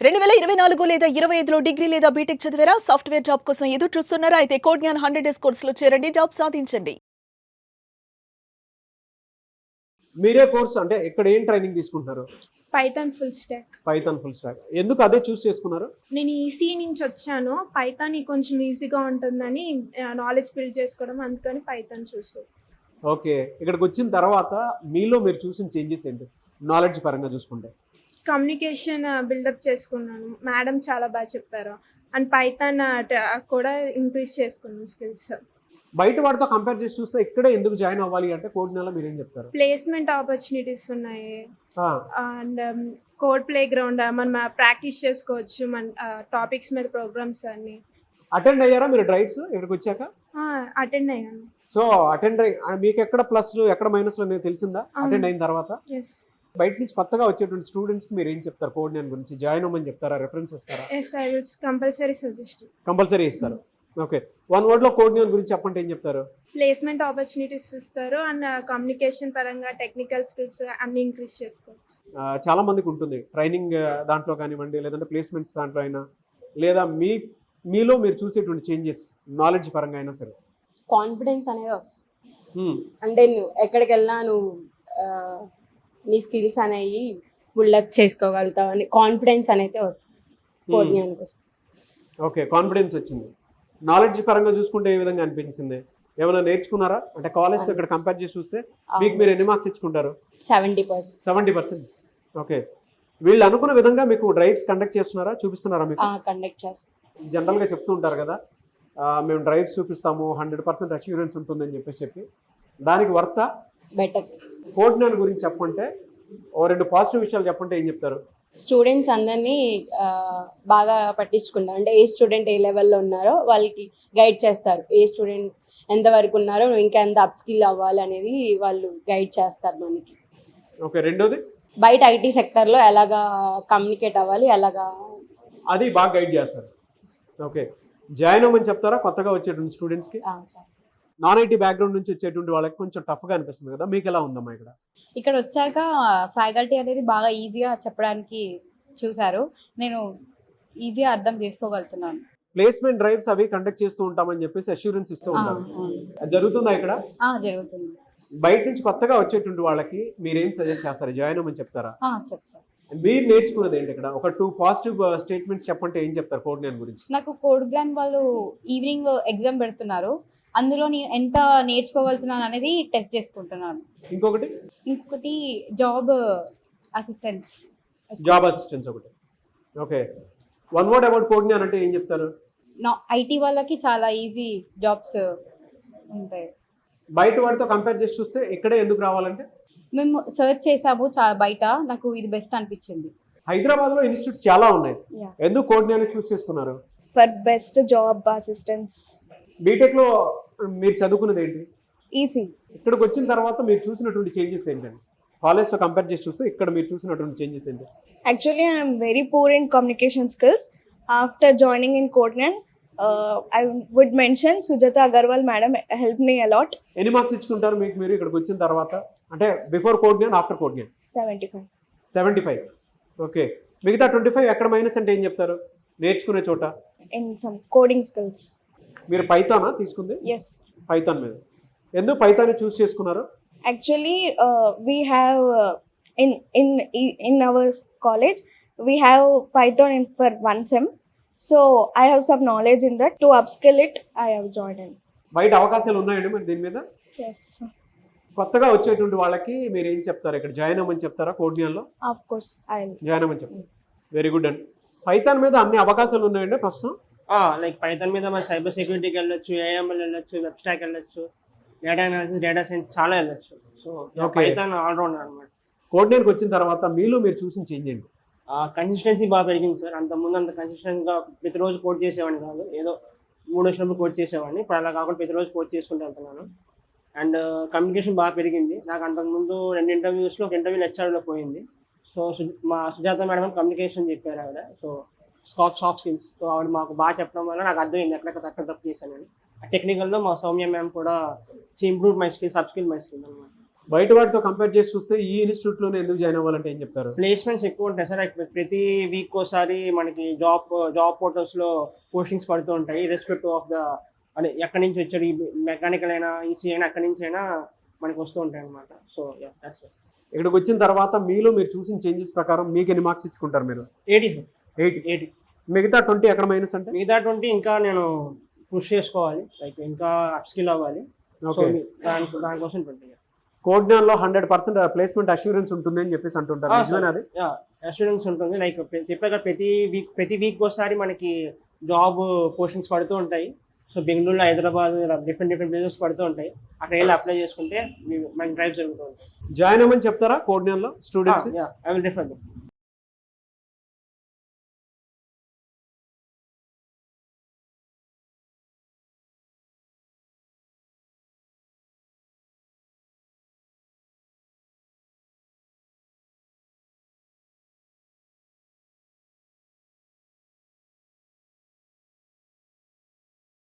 2024 లేదా 25లో డిగ్రీ లేదా బీటెక్ చదివారా? సాఫ్ట్‌వేర్ జాబ్ కోసం ఎదురు చూస్తున్నారా? అయితే కోడ్ జ్ఞాన్ 100 డేస్ కోర్సులో చేరండి. జాబ్ సాధించండి. మీరే కోర్స్ అంటే ఇక్కడ ఏం ట్రైనింగ్ తీసుకుంటున్నారు? Python full stock. Python full stock. ఎందుకు అదే చూస్ చేసుకున్నారు? నేను ఈసీ నుంచి వచ్చాను. పైథాన్ కొంచెం ఈజీగా ఉంటుందని నాలెడ్జ్ బిల్డ్ చేసుకోవడం, అందుకని పైథాన్ చూస్ చేశాను. ఓకే, ఇక్కడికి వచ్చిన తర్వాత మీలో మీరు చూసిన చేంజెస్ ఏంటి నాలెడ్జ్ పరంగా చూసుకుంటే? కమ్యూనికేషన్ బిల్డప్ చేసుకున్నాను. మేడం చాలా బాగా చెప్పారు. అండ్ పైథాన్ కూడా ఇంక్రీజ్ చేసుకున్నాను స్కిల్స్. బయట వాడితో కంపేర్ చేసి చూస్తే ఇక్కడే ఎందుకు జాయిన్ అవ్వాలి అంటే కోడ్ నెల మీరేం చెప్తారు? ప్లేస్మెంట్ ఆపర్చునిటీస్ ఉన్నాయి. అండ్ కోడ్ ప్లే గ్రౌండ్ మనం ప్రాక్టీస్ చేసుకోవచ్చు. మన టాపిక్స్ మీద ప్రోగ్రామ్స్ అన్ని. అటెండ్ అయ్యారా మీరు డ్రైవ్స్ ఇక్కడికి వచ్చాక? అటెండ్ అయ్యాను. సో అటెండ్ మీకు ఎక్కడ ప్లస్లు ఎక్కడ మైనస్లు అనేది తెలిసిందా అటెండ్ అయిన తర్వాత? ఎస్. బయట నుంచి కొత్తగా వచ్చేటువంటి స్టూడెంట్స్కి మీరు ఏం చెప్తారు? కోడ్ నెల గురించి జాయిన్ అవ్వమని చెప్తారా? రెఫరెన్స్ ఇస్తారా? Yes, I will compulsory suggest. Compulsory ఇస్తారు. ఓకే, వన్ వర్డ్లో కోడ్ నెల గురించి చెప్పంటే ఏం చెప్తారు? ప్లేస్మెంట్ ఆపర్చునిటీస్ ఇస్తారు. అండ్ కమ్యూనికేషన్ పరంగా టెక్నికల్ స్కిల్స్ అన్ని ఇంక్రీజ్ చేసుకోవచ్చు. చాలా మందికి ఉంటుంది ట్రైనింగ్ దాంట్లో కానివ్వండి, లేదంటే ప్లేస్మెంట్స్ దాంట్లో అయినా, లేదా మీలో మీరు చూసేటువంటి చేంజెస్ నాలెడ్జ్ పరంగా అయినా సరే. కాన్ఫిడెన్స్ అనేది వస్తుంది. అంటే నువ్వు ఎక్కడికి వెళ్ళినా నువ్వు నీ స్కిల్స్ అనేవి బిల్డప్ చేసుకోగలుగుతావు అని కాన్ఫిడెన్స్ అనేది వస్తుంది. కోడ్ జ్ఞానికి వస్తుంది. ఓకే, కాన్ఫిడెన్స్ వచ్చింది. నాలెడ్జ్ పరంగా చూసుకుంటే ఏ విధంగా అనిపించింది? ఏమైనా నేర్చుకున్నారా? అంటే కాలేజ్తో ఇక్కడ కంపేర్ చేసి చూస్తే మీకు మీరు ఎన్ని మార్క్స్ ఇచ్చుకుంటారు? 70%. 70%. ఓకే, వీళ్ళు అనుకున్న విధంగా మీకు డ్రైవ్స్ కండక్ట్ చేస్తున్నారా, చూపిస్తున్నారా? మీకు కండక్ట్ చేస్తాం. జనరల్గా చెప్తూ ఉంటారు కదా, మేము డ్రైవ్స్ చూపిస్తాము, 100% అష్యూరెన్స్ ఉంటుందని చెప్పి దానికి వర్త బెటర్. కోడ్ జ్ఞాన్ గురించి చెప్పంటే ఓ రెండు పాజిటివ్ విషయాలు చెప్పంటే ఏం చెప్తారు? స్టూడెంట్స్ అందరినీ బాగా పట్టించుకుంటారు. అంటే ఏ స్టూడెంట్ ఏ లెవెల్లో ఉన్నారో వాళ్ళకి గైడ్ చేస్తారు. ఏ స్టూడెంట్ ఎంతవరకు ఉన్నారో ఇంకా ఎంత అప్ స్కిల్ అవ్వాలి అనేది వాళ్ళు గైడ్ చేస్తారు మనకి. ఓకే, రెండోది బయట ఐటీ సెక్టర్లో ఎలాగా కమ్యూనికేట్ అవ్వాలి, ఎలాగా అది బాగా గైడ్ చేస్తారు. ఓకే, జాయిన్ అవ్వమని చెప్తారా కొత్తగా వచ్చేటువంటి స్టూడెంట్స్కి? నాన్ ఐటీ బ్యాక్గ్రౌండ్ నుంచి వచ్చేటువంటి వాళ్ళకి కొంచెం టఫ్గా అనిపిస్తుంది కదా, మీకు ఎలా ఉందమ్మా ఇక్కడ? ఇక్కడ వచ్చాక ఫ్యాకల్టీ అనేది బాగా ఈజీగా చెప్పడానికి చూశారు. నేను ఈజీగా అర్థం చేసుకోగలుగుతున్నాను. ప్లేస్మెంట్ డ్రైవ్స్ అవి కండక్ట్ చేస్తూ ఉంటామని చెప్పేసి అష్యూరెన్స్ ఇస్తూ ఉంటారు. అది జరుగుతుందా ఇక్కడ? జరుగుతుంది. బయట నుంచి కొత్తగా వచ్చేటువంటి వాళ్ళకి మీరేం సజెస్ట్ చేస్తారు? జాయిన్ అవ్వమని చెప్తారా? చెప్తాను. మీరు నేర్చుకున్నది ఏంటి ఇక్కడ? ఒక 2 పాజిటివ్ స్టేట్మెంట్స్ చెప్పంటే ఏం చెప్తారు కోడ్ జ్ఞాన్ గురించి? నాకు కోడ్ జ్ఞాన్ వాళ్ళు ఈవినింగ్ ఎగ్జామ్ పెడుతున్నారు. అందులో నేను ఎంత నేర్చుకోగలుగుతున్నాను అనేది టెస్ట్ చేసుకుంటున్నాను. ఇంకొకటి జాబ్ అసిస్టెన్స్. ఒకటి. Okay, one word about code Gyan అంటే ఏం చెప్తారు? ఐటీ వాళ్ళకి చాలా ఈజీ జాబ్స్ ఉంటాయి. బయట వాడితో కంపేర్ చేసి చూస్తే ఇక్కడే ఎందుకు రావాలంటే? మేము సర్చ్ చేసాము బయట, నాకు ఇది బెస్ట్ అనిపించింది. హైదరాబాద్లో ఇన్స్టిట్యూట్స్ చాలా ఉన్నాయి, ఎందుకు కోడ్ జ్ఞాన్ చూస్ చేసుకున్నారు? For best job assistance. బీటెక్లో మీరు చదువుకున్నది ఏంటి? ఈసీ. ఇక్కడికి వచ్చిన తర్వాత మీరు చూసినటువంటి చేంజెస్ ఏంటండి? కాలేజ్తో కంపేర్ చేసి చూస్తే ఇక్కడ మీరు చూసినటువంటి చేంజెస్ ఏంటి? Actually, I am very poor in communication skills. After joining in Codename, I would mention Sujata Agarwal madam helped me a lot. ఎన్ని మార్క్స్ ఇచ్చుకుంటారు మీకు మీరు ఇక్కడికి వచ్చిన తర్వాత? అంటే before code Gyan, after code Gyan? 75. 75. Okay, మిగతా 25 ఎక్కడ మైనస్ అంటే ఏం చెప్తారు నేర్చుకునే చోట? In some coding skills. మీరు పైథానా తీసుకుంది? Yes. పైథాన్ మీద ఎందుకు పైథాన్ చూస్ చేసుకున్నారు? Actually, we have in our college we have Python for 1 sem. So I have some knowledge in that. To upskill it, I have joined in. బయట అవకాశాలు ఉన్నాయండి మరి దీని మీద? Yes. కొత్తగా వచ్చేటువంటి వాళ్ళకి మీరు ఏం చెప్తారు? ఇక్కడ జాయిన్ అవ్వమని చెప్తారా కోడ్ జ్ఞాన్లో? Of course, I'll జాయిన్ అవ్వమని చెప్తారు. వెరీ గుడ్ అండి. పైథాన్ మీద అన్ని అవకాశాలు ఉన్నాయండి ప్రస్తుతం? లైక్ పైథాన్ మీద మన సైబర్ సెక్యూరిటీకి వెళ్ళొచ్చు, ఏఎంఎల్ వెళ్ళొచ్చు, వెబ్ స్టాక్ వెళ్ళొచ్చు, డేటా అనాలిసిస్, డేటా సైన్స్ చాలా వెళ్ళొచ్చు. సో పైథాన్ ఆల్రౌండర్ అనమాట. కోడ్ జ్ఞాన్కి వచ్చిన తర్వాత మీలో మీరు చూసిన చేంజ్ ఏంటి? కన్సిస్టెన్సీ బాగా పెరిగింది సార్. అంతకుముందు అంత కన్సిస్టెంట్గా ప్రతిరోజు కోడ్ చేసేవాడిని కాదు, ఏదో 3 వచ్చినప్పుడు కోడ్ చేసేవాడిని. ఇప్పుడు అలా కాకుండా ప్రతిరోజు కోడ్ చేసుకుంటూ వెళ్తున్నాను. అండ్ కమ్యూనికేషన్ బాగా పెరిగింది. నాకు అంతకుముందు 2 ఇంటర్వ్యూస్లో ఒక ఇంటర్వ్యూ లెక్చర్లో పోయింది. సో మా సుజాత మేడం కమ్యూనికేషన్ చెప్పారు ఆవిడ. So soft skills. సో ఆవిడ మాకు బాగా చెప్పడం వల్ల నాకు అర్థమైంది ఎక్కడ తప్పు చేశానని. టెక్నికల్లో మా సౌమ్య మ్యామ్ కూడా improve my skills, up skill my skill అనమాట. బయట వాటితో కంపేర్ చేసి చూస్తే ఈ ఇన్స్టిట్యూట్ లోనే ఎందుకు జాయిన్ అవ్వాలంటే ఏం చెప్తారు? ప్లేస్మెంట్స్ ఎక్కువ ఉంటాయి సార్. ప్రతి వీక్ ఒకసారి మనకి జాబ్ పోర్టల్స్లో పోస్టింగ్స్ పడుతూ ఉంటాయి. రెస్పెక్టివ్ ఆఫ్ ద అంటే ఎక్కడి నుంచి వచ్చారు, ఈ మెకానికల్ అయినా ఈసీ అయినా ఎక్కడి నుంచి అయినా మనకి వస్తూ ఉంటాయి అనమాట. సో దట్స్ ఇక్కడికి వచ్చిన తర్వాత మీలో మీరు చూసిన చేంజెస్ ప్రకారం మీకు ఎన్ని మార్క్స్ ఇచ్చుకుంటారు మీరు? 80. మిగతా 20 ఎక్కడ మైనస్ అంటే? మిగతా 20 ఇంకా నేను పుష్ చేసుకోవాలి, లైక్ ఇంకా అప్ స్కిల్ అవ్వాలి. So Okay. దానికోసం 20. కోడ్జ్ఞాన్లో 100% ప్లేస్మెంట్ అష్యూరెన్స్ ఉంటుంది అని చెప్పేసి అంటుంటారు, నిజమేనా అది? అష్యూరెన్స్ ఉంటుంది. లైక్ చెప్పాక ప్రతి వీక్ ఒకసారి మనకి జాబ్ పోస్టింగ్స్ పడుతూ ఉంటాయి. సో బెంగళూరు, హైదరాబాద్ ఇలా డిఫరెంట్ ప్లేసెస్ పడుతూ ఉంటాయి. అక్కడ వెళ్ళి అప్లై చేసుకుంటే మనకి డ్రైవ్ జరుగుతూ ఉంటాయి. జాయిన్ అవ్వమని చెప్తారా కోడ్జ్ఞాన్లో students? I will refer them.